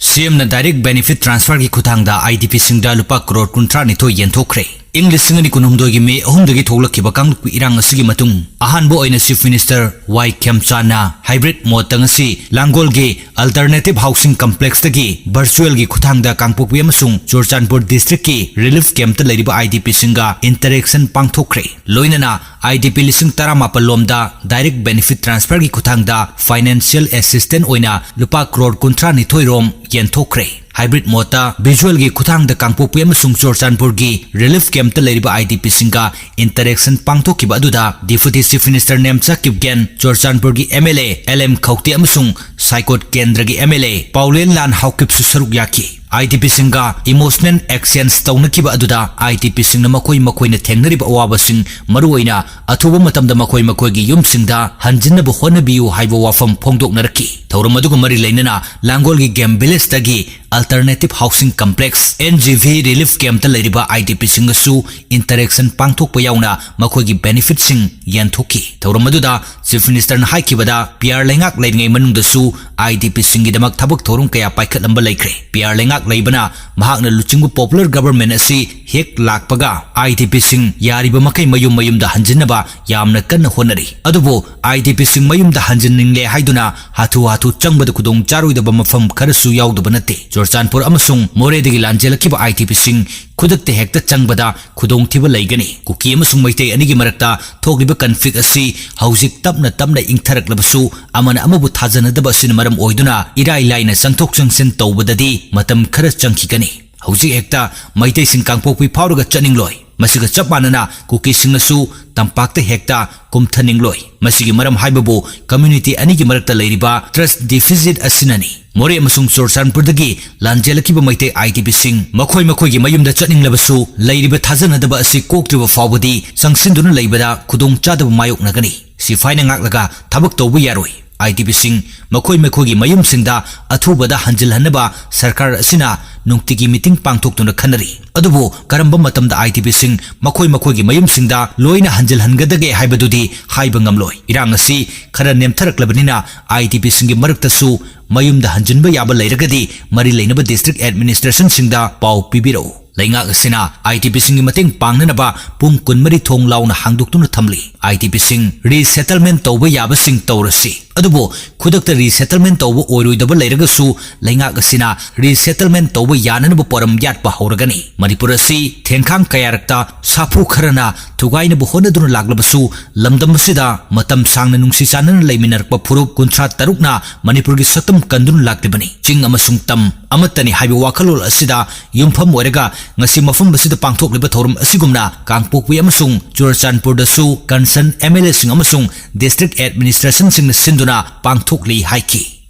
CM na direct benefit transfer ki khutangda IDP singda lupa crore 32 yenthokkhre English singani kunumdoi me ahumdagi thoglakhiba kanglup irang asigi matung ahanbo oina Chief Minister Y Khemchana hybrid motang asi Langol ge alternative housing complex tagi virtual gi khuthangda kangpokpi amasung Churchanpur district ki relief camp ta leiriba IDP singa interaction pangthokkhre loinana IDP lising 18 lomda direct benefit transfer gi khuthangda financial assistance oina lupa crore 32 rom yenthokkhre hybrid mota visual gi khuthangda kangpokpi amasung Churchanpur gi relief camp ta leiriba IDP singa interaction pangthokkiba aduda Deputy Chief Minister Nemcha Kipgen Churchanpur gi MLA LM Khokti amasung Saikot Kendra gi MLA Paulen Lan Haukip su saruk yaki IDP singa emotional actions tawnakiba aduda IDP singna makoi na thengnariba awaba sing maruoina athuba matamda makoi gi yum singda hanjinnabu honabiu haiba wafam phongdoknaraki thauram aduga mari leinana Langol gi game village tagi alternative housing complex NGV relief camp ta leiriba IDP singa su interaction pangthokpa yauna makoi gi benefit sing yenthokki thauram aduda Chief Minister na haikibada PR lengak leingai manungda su IDP singi damak thabak thorum kaya paikhat lamba laikre PR lengak laibana mahakna luchingbu popular government asi hek lakpaga IDP sing yariba makai mayum da hanjinnaba yamna kanna honari adubo IDP sing mayum da hanjinningle haiduna hatu changbada kudong charuidaba mafam kharasu yaudaba nate Churchanpur amasung Moredagi lanjelakiba IDP sing khudakte hekta changbada khudong thiba laigani kuki amasung maitei anigi marakta thokliba conflict asi haujik tapna ingtharaklabasu amana amabu thajanadaba sin maram oiduna irai laina sangthok changsin tawbadadi matam khara changkhigani haujik hekta maitei sing kangpokpi phawraga chaningloi masiga chapmanana kuki singnasu tampakta hekta kumthaningloi masigi maram haibabu community anigi marakta leiriba trust deficit asinani More amasung Churchanpur dagi lanjelakiba maitei IDP sing makoi gi mayumda chatninglabasu leiriba thajanadaba asi koktriba fawbadi sangsinduna leibada khudong chadaba mayoknagani sifaina ngaklaga thabak tawbu yaroi IDP sing makoi gi mayum singda athubada hanjilhanaba sarkar asina nungtigi meeting pangthoktuna khanari adubu karamba matamda IDP sing makoi gi mayum singda loina hanjilhangadage haibadudi haiba ngamloi irang asi khara nemtharaklabanina IDP singi maraktasu mayumda hanjinba yaba leiragadi mari leinaba district administration singda pau pibiro Lainga asina IDP singi mating pangnanaba pung kunmari thong launa hangduktuna thamli IDP sing resettlement tawba yaba sing tawrasi adubo khudakta resettlement tawba oiroidaba leiragasu lainga asina resettlement tawba yananaba poram yatpa hauragani Manipur asi thengkhang kayarakta sapu kharana thugaina bu honaduna laglabasu lamdam asida matam sangna nungsi chanana leiminarpa phurup 36 na Manipur gi satam kandun laktibani ching amasung tam amatani haibi wakalol asida yumpham oiraga ngasi mafam basida pangthokliba thorum asigumna kangpokpi amasung Churchanpur dasu concern MLA sing amasung district administration sing sinduna pangthokli haiki